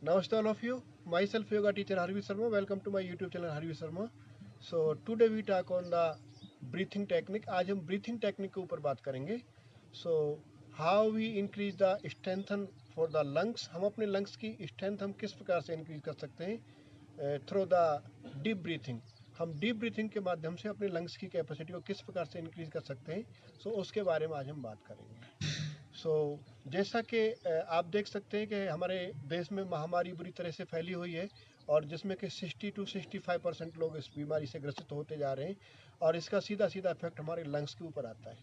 Namaste all of you. Myself yoga teacher Harvi Sharma. Welcome to my YouTube channel Harvi Sharma. So today we talk on the breathing technique. आज हम breathing technique के ऊपर बात करेंगे. So how we increase the strength for the lungs. हम अपने lungs की strength हम किस प्रकार से increase कर सकते हैं through the deep breathing. हम डीप ब्रीथिंग के माध्यम से अपने लंग्स की कैपेसिटी को किस प्रकार से इंक्रीज कर सकते हैं, सो उसके बारे में आज हम बात करेंगे. जैसा कि आप देख सकते हैं कि हमारे देश में महामारी बुरी तरह से फैली हुई है और जिसमें कि 60 to 65% लोग इस बीमारी से ग्रसित होते जा रहे हैं और इसका सीधा सीधा इफेक्ट हमारे लंग्स के ऊपर आता है.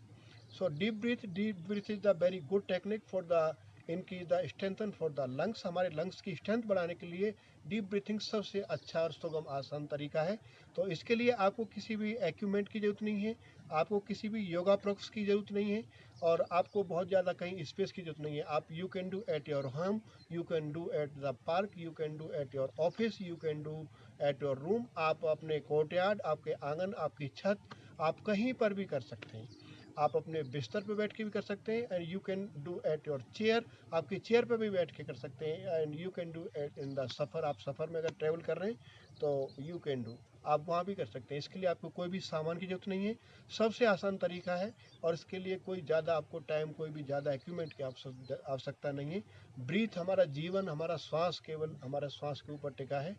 Deep breath is the very good technique for the increase the strengthen for the lungs. हमारे लंग्स की स्ट्रेंथ बढ़ाने के लिए डीप ब्रीथिंग सबसे अच्छा और सुगम आसान तरीका है. तो इसके लिए आपको किसी भी एक्यूपमेंट की ज़रूरत नहीं है, आपको किसी भी योगा प्रोक्स की ज़रूरत नहीं है और आपको बहुत ज़्यादा कहीं स्पेस की ज़रूरत नहीं है. आप you can do at your home, you can do at the park, you can do at your office, you can do at your room. आप अपने कोर्टयार्ड, आपके आंगन, आपकी छत, आप कहीं पर भी कर सकते हैं. आप अपने बिस्तर पे बैठ के भी कर सकते हैं and you can do at your chair. आपकी चेयर पे भी बैठ के कर सकते हैं and you can do it in the सफ़र. आप सफ़र में अगर ट्रैवल कर रहे हैं तो यू कैन डू, आप वहाँ भी कर सकते हैं. इसके लिए आपको कोई भी सामान की ज़रूरत नहीं है, सबसे आसान तरीका है और इसके लिए कोई ज़्यादा आपको टाइम, कोई भी ज़्यादा इक्विपमेंट की आवश्यकता नहीं है. ब्रीथ हमारा जीवन, हमारा श्वास केवल हमारे श्वास के ऊपर टिका है.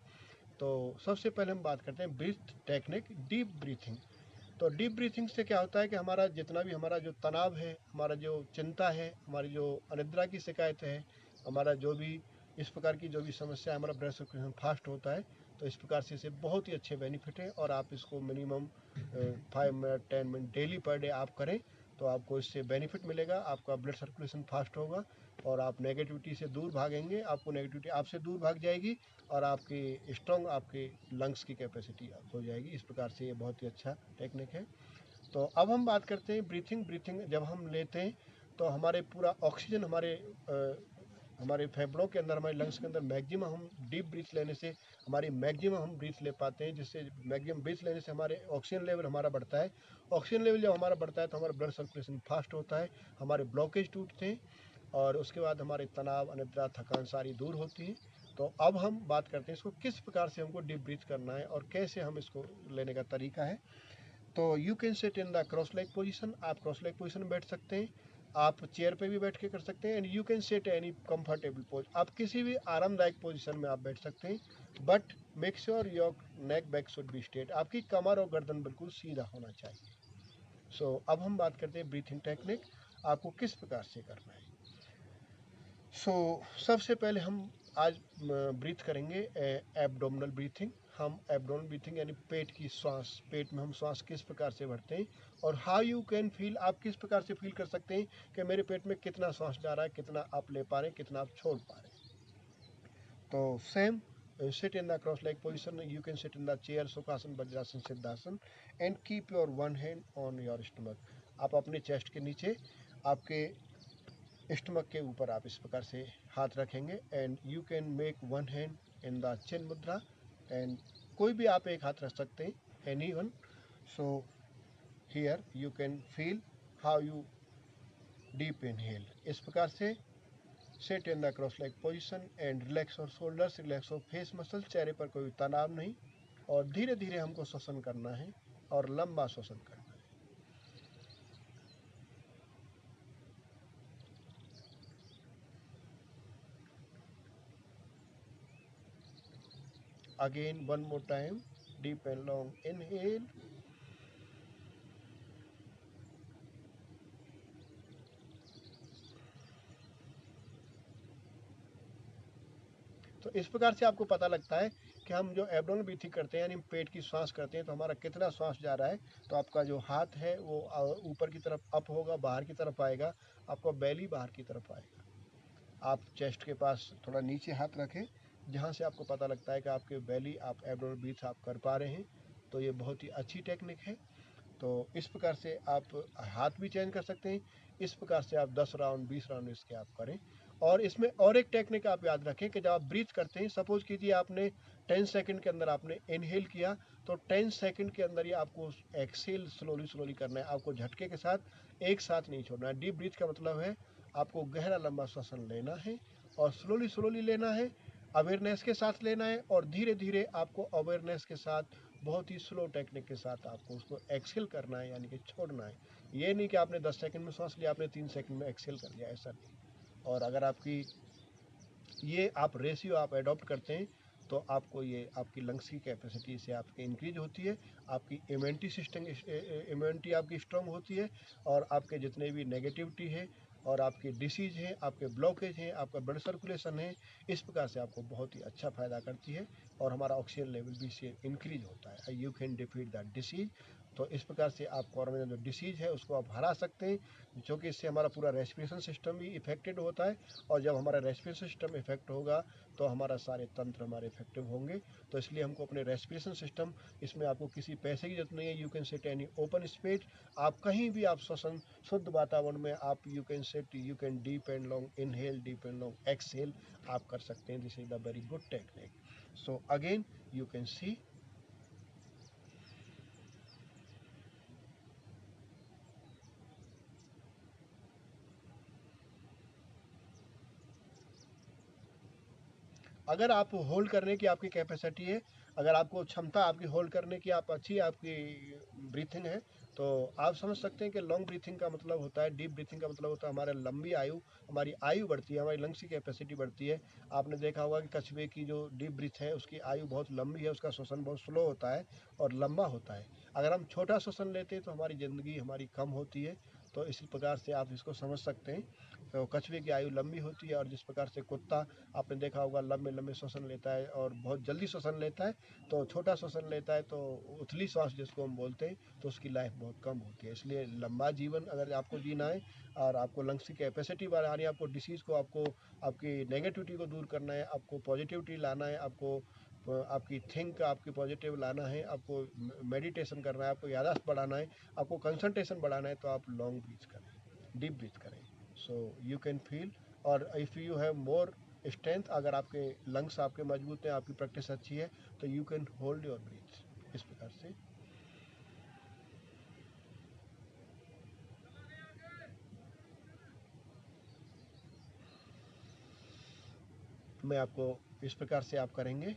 तो सबसे पहले हम बात करते हैं ब्रीथ टेक्निक, डीप ब्रीथिंग. तो डीप ब्रीथिंग से क्या होता है कि हमारा जितना भी हमारा जो तनाव है, हमारा जो चिंता है, हमारी जो अनिद्रा की शिकायत है, हमारा जो भी इस प्रकार की जो भी समस्या है, हमारा ब्लड सर्कुलेशन फास्ट होता है. तो इस प्रकार से इसे बहुत ही अच्छे बेनिफिट है और आप इसको minimum 5 minute 10 minute daily per day आप करें तो आपको इससे बेनिफिट मिलेगा. आपका ब्लड सर्कुलेशन फास्ट होगा और आप नेगेटिविटी से दूर भागेंगे, आपको नेगेटिविटी आपसे दूर भाग जाएगी और आपकी स्ट्रॉन्ग आपके लंग्स की कैपेसिटी हो जाएगी. इस प्रकार से ये बहुत ही अच्छा टेक्निक है. तो अब हम बात करते हैं ब्रीथिंग जब हम लेते हैं तो हमारे पूरा ऑक्सीजन हमारे फेफड़ों के अंदर, हमारे लंग्स के अंदर मैक्सिमम हम डीप ब्रीथ लेने से हमारी मैक्सिमम हम ब्रीथ ले पाते हैं, जिससे मैक्सिमम ब्रीथ लेने से हमारे ऑक्सीजन लेवल हमारा बढ़ता है. ऑक्सीजन लेवल जब हमारा बढ़ता है तो हमारा ब्लड सर्कुलेशन फास्ट होता है, हमारे ब्लॉकेज टूटते हैं और उसके बाद हमारे तनाव, अनिद्रा, थकान सारी दूर होती है. तो अब हम बात करते हैं इसको किस प्रकार से हमको डीप ब्रीथ करना है और कैसे हम इसको लेने का तरीका है. तो you can sit in the cross leg position. आप क्रॉस लेग पोजीशन में बैठ सकते हैं, आप चेयर पे भी बैठ के कर सकते हैं and you can sit any comfortable pose. आप किसी भी आरामदायक पोजीशन में आप बैठ सकते हैं, but make sure your neck back should be straight. आपकी कमर और गर्दन बिल्कुल सीधा होना चाहिए. अब हम बात करते हैं ब्रीथिंग टेक्निक, आपको किस प्रकार से करना है. सबसे पहले हम आज ब्रीथ करेंगे एब्डोमिनल ब्रीथिंग. हम एब्डोमिनल ब्रीथिंग यानी पेट की श्वास, पेट में हम श्वास किस प्रकार से भरते हैं और हाउ यू कैन फील, आप किस प्रकार से फील कर सकते हैं कि मेरे पेट में कितना श्वास जा रहा है, कितना आप ले पा रहे हैं, कितना आप छोड़ पा रहे हैं. तो same sit in the cross leg position. You can sit in the chair, Sukhasana, Vajrasana, Siddhasana and keep your one hand on your stomach. आप अपने चेस्ट के नीचे, आपके स्टमक के ऊपर आप इस प्रकार से हाथ रखेंगे and you can make one hand in the chin मुद्रा एंड कोई भी आप एक हाथ रख सकते हैं, any one. So here you can feel how you deep inhale. इस प्रकार से set in the cross leg position and relax और शोल्डर्स, रिलैक्स और फेस मसल. चेहरे पर कोई तनाव नहीं और धीरे धीरे हमको श्वसन करना है और लंबा श्वसन करना है. Again, one more time, deep and long inhale. तो इस प्रकार से आपको पता लगता है कि हम जो एब्डोमिनल ब्रीथिंग करते हैं यानी पेट की सांस करते हैं तो हमारा कितना सांस जा रहा है. तो आपका जो हाथ है वो ऊपर की तरफ अप होगा, बाहर की तरफ आएगा, आपका बेली बाहर की तरफ आएगा. आप चेस्ट के पास थोड़ा नीचे हाथ रखें जहाँ से आपको पता लगता है कि आपके बेली, आप एब्डोमिनल ब्रीथ आप कर पा रहे हैं. तो ये बहुत ही अच्छी टेक्निक है. तो इस प्रकार से आप हाथ भी चेंज कर सकते हैं. इस प्रकार से आप 10 राउंड 20 राउंड इसके आप करें. और इसमें और एक टेक्निक आप याद रखें कि जब आप ब्रीथ करते हैं, सपोज कीजिए आपने 10 सेकंड के अंदर आपने इनहेल किया तो 10 सेकंड के अंदर ही आपको एक्सेल स्लोली स्लोली करना है. आपको झटके के साथ एक साथ नहीं छोड़ना है. डीप ब्रीथ का मतलब है आपको गहरा लंबा श्वसन लेना है और स्लोली स्लोली लेना है अवेयरनेस के साथ लेना है और धीरे धीरे आपको अवेयरनेस के साथ बहुत ही स्लो टेक्निक के साथ आपको उसको एक्सेल करना है, यानी कि छोड़ना है। ये नहीं कि आपने 10 सेकंड में सांस लिया, आपने 3 सेकंड में एक्सेल कर लिया, ऐसा नहीं। और अगर आपकी ये आप रेशियो आप अडॉप्ट करते हैं तो आपको ये आपकी लंग्स की कैपेसिटी से आपकी इंक्रीज होती है, आपकी इम्यूनिटी आपकी स्ट्रांग होती है, और आपके जितने भी नेगेटिविटी है और आपकी डिसीज़ है, आपके ब्लॉकेज हैं, आपका ब्लड सर्कुलेशन है, इस प्रकार से आपको बहुत ही अच्छा फ़ायदा करती है और हमारा ऑक्सीजन लेवल भी इससे इंक्रीज होता है। You can defeat that disease. तो इस प्रकार से आप कोरोना जो डिसीज़ है उसको आप हरा सकते हैं, जो कि इससे हमारा पूरा रेस्पिरेशन सिस्टम भी इफेक्टेड होता है। और जब हमारा रेस्पिरेशन सिस्टम इफेक्ट होगा तो हमारा सारे तंत्र हमारे इफेक्टिव होंगे। तो इसलिए हमको अपने रेस्पिरेशन सिस्टम, इसमें आपको किसी पैसे की जरूरत नहीं है। You can set any open space, आप कहीं भी आप श्वसन शुद्ध वातावरण में आप you can set, you can deep and long inhale, deep and long exhale आप कर सकते हैं। This is the very good technique. So again you can see, अगर आप होल्ड करने की आपकी कैपेसिटी है, अगर आपको क्षमता आपकी होल्ड करने की आप अच्छी आपकी ब्रीथिंग है, तो आप समझ सकते हैं कि लॉन्ग ब्रीथिंग का मतलब होता है, डीप ब्रीथिंग का मतलब होता है हमारे लंबी आयु, हमारी आयु बढ़ती है, हमारी लंग्स की कैपेसिटी बढ़ती है। आपने देखा होगा कि कछुए की जो डीप ब्रीथ है उसकी आयु बहुत लंबी है, उसका श्वसन बहुत स्लो होता है और लंबा होता है। अगर हम छोटा श्वसन लेते हैं तो हमारी ज़िंदगी हमारी कम होती है। तो इसी प्रकार से आप इसको समझ सकते हैं। तो कछुए की आयु लंबी होती है, और जिस प्रकार से कुत्ता आपने देखा होगा लंबे लंबे श्वसन लेता है और बहुत जल्दी श्वसन लेता है, तो छोटा श्वसन लेता है तो उथली श्वास जिसको हम बोलते हैं, तो उसकी लाइफ बहुत कम होती है। इसलिए लंबा जीवन अगर आपको जीना है और आपको लंग्स की कैपेसिटी बढ़ानी है, आपको डिसीज़ को, आपको आपकी नेगेटिविटी को दूर करना है, आपको पॉजिटिविटी लाना है, आपको आपकी थिंक आपकी पॉजिटिव लाना है, आपको मेडिटेशन करना है, आपको याददाश्त बढ़ाना है, आपको कंसंट्रेशन बढ़ाना है, तो आप लॉन्ग ब्रीथ करें, डीप ब्रीथ करें। सो यू कैन फील, और if you have more strength, अगर आपके लंग्स आपके मजबूत हैं, आपकी प्रैक्टिस अच्छी है, तो you can hold your breathe इस प्रकार से। मैं आपको इस प्रकार से आप करेंगे।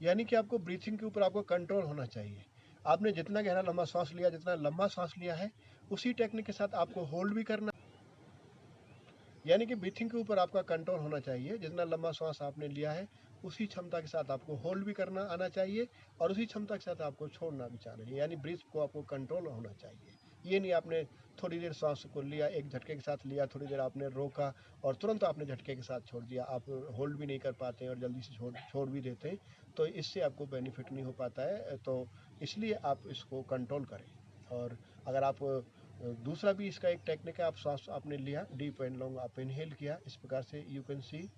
यानी कि आपको ब्रीथिंग के ऊपर आपको कंट्रोल होना चाहिए। आपने जितना गहरा लंबा सांस लिया, जितना लंबा सांस लिया है, उसी टेक्निक के साथ आपको होल्ड भी करना, यानी कि ब्रीथिंग के ऊपर आपका कंट्रोल होना चाहिए। जितना लंबा सांस आपने लिया है उसी क्षमता के साथ आपको होल्ड भी करना आना चाहिए, और उसी क्षमता के साथ आपको छोड़ना भी चाहिए, यानी ब्रीथ को आपको कंट्रोल होना चाहिए। ये नहीं आपने थोड़ी देर सांस को लिया, एक झटके के साथ लिया, थोड़ी देर आपने रोका और तुरंत आपने झटके के साथ छोड़ दिया, आप होल्ड भी नहीं कर पाते हैं और जल्दी से छोड़ छोड़ भी देते हैं, तो इससे आपको बेनिफिट नहीं हो पाता है। तो इसलिए आप इसको कंट्रोल करें। और अगर आप दूसरा भी इसका एक टेक्निक है, आप सांस आपने लिया, डीप एंड लॉन्ग आप इनहेल किया, इस प्रकार से यू कैन सी।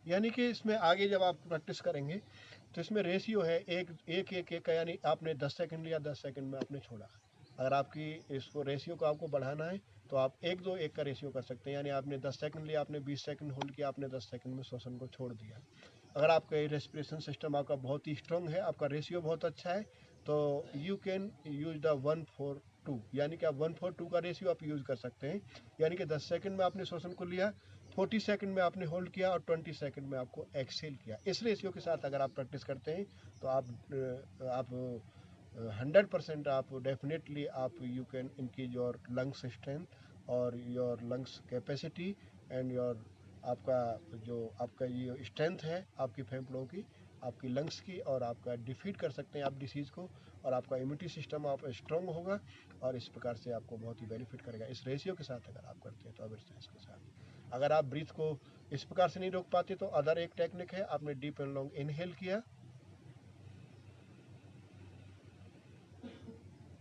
यानी कि इसमें आगे जब आप प्रैक्टिस करेंगे तो इसमें रेशियो है एक एक एक एक का, यानी आपने 10 सेकंड लिया, 10 सेकंड में आपने छोड़ा। अगर आपकी इसको रेशियो को आपको बढ़ाना है तो आप 1-2-1 का रेशियो कर सकते हैं, यानी आपने 10 सेकंड लिया, आपने 20 सेकंड होल्ड किया, आपने 10 सेकंड में श्वसन को छोड़ दिया। अगर आपका रेस्पिरेशन सिस्टम आपका बहुत ही स्ट्रांग है, आपका रेशियो बहुत अच्छा है, तो यू कैन यूज द 1-4 1/2, यानी कि आप 1/2 का रेशियो आप यूज़ कर सकते हैं। यानी कि 10 सेकंड में आपने श्वसन को लिया, 40 सेकंड में आपने होल्ड किया और 20 सेकंड में आपको एक्सेल किया। इस रेशियो के साथ अगर आप प्रैक्टिस करते हैं तो आप 100% आप डेफिनेटली आप you can increase your lungs strength और your lungs capacity and your आपका ये स्ट्रेंथ है आपकी फेफड़ों की, आपकी लंग्स की, और आपका डिफीट कर सकते हैं आप डिसीज़ को, और आपका इम्यूनिटी सिस्टम आप स्ट्रॉन्ग होगा, और इस प्रकार से आपको बहुत ही बेनिफिट करेगा इस रेशियो के साथ अगर आप करते हैं तो अवेयरनेस के साथ। अगर आप ब्रीथ को इस प्रकार से नहीं रोक पाते तो अदर एक टेक्निक है, आपने डीप एंड लॉन्ग इनहेल किया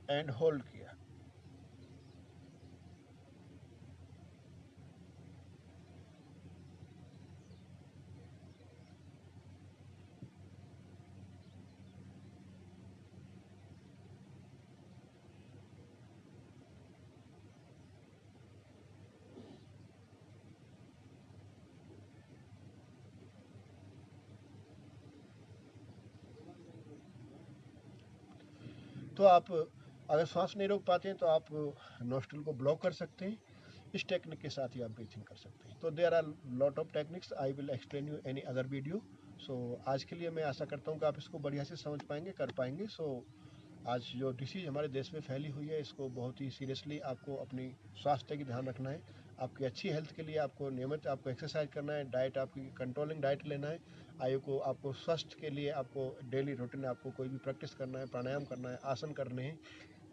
एंड होल्ड किया, तो आप अगर सांस नहीं रोक पाते हैं तो आप नोस्ट्रल को ब्लॉक कर सकते हैं। इस टेक्निक के साथ ही आप ब्रीथिंग कर सकते हैं। तो there are lot of techniques, I will explain you any other video. So आज के लिए मैं आशा करता हूँ कि आप इसको बढ़िया से समझ पाएंगे, कर पाएंगे। सो आज जो डिसीज़ हमारे देश में फैली हुई है इसको बहुत ही सीरियसली आपको अपनी स्वास्थ्य की ध्यान रखना है। आपकी अच्छी हेल्थ के लिए आपको नियमित आपको एक्सरसाइज करना है, डाइट आपकी कंट्रोलिंग डाइट लेना है। आयु को आपको स्वास्थ्य के लिए आपको डेली रूटीन आपको कोई भी प्रैक्टिस करना है, प्राणायाम करना है, आसन करने हैं,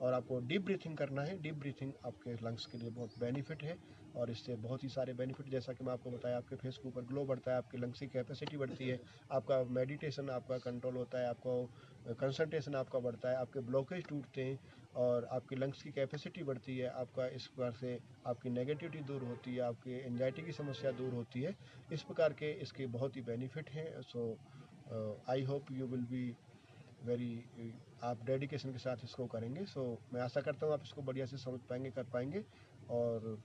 और आपको डीप ब्रीथिंग करना है। डीप ब्रीथिंग आपके लंग्स के लिए बहुत बेनिफिट है, और इससे बहुत ही सारे बेनिफिट, जैसा कि मैं आपको बताया, आपके फेस के ऊपर ग्लो बढ़ता है, आपकी लंग्स की कैपेसिटी बढ़ती है, आपका मेडिटेशन आपका कंट्रोल होता है, आपको कंसंट्रेशन आपका बढ़ता है, आपके ब्लॉकेज टूटते हैं, और आपकी लंग्स की कैपेसिटी बढ़ती है। आपका इस प्रकार से आपकी नेगेटिविटी दूर होती है, आपकी एंजाइटी की समस्या दूर होती है। इस प्रकार के इसके बहुत ही बेनिफिट हैं। So I hope you will be very आप डेडिकेशन के साथ इसको करेंगे। सो मैं आशा करता हूँ आप इसको बढ़िया से समझ पाएंगे, कर पाएंगे। और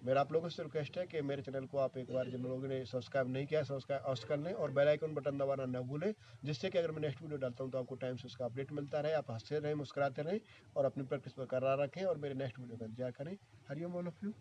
मेरा आप लोगों से रिक्वेस्ट है कि मेरे चैनल को आप एक बार, जिन लोगों ने सब्सक्राइब नहीं किया, सब्सक्राइब अवश्य कर लें, और बेल आइकन बटन दबाना न भूलें, जिससे कि अगर मैं नेक्स्ट वीडियो डालता हूँ तो आपको टाइम से उसका अपडेट मिलता रहे। आप हंसते रहें, मुस्कुराते रहें, और अपनी प्रैक्टिस बरकरार रखें, और मेरे नेक्स्ट वीडियो का इंतजार करें। Hariom all of you.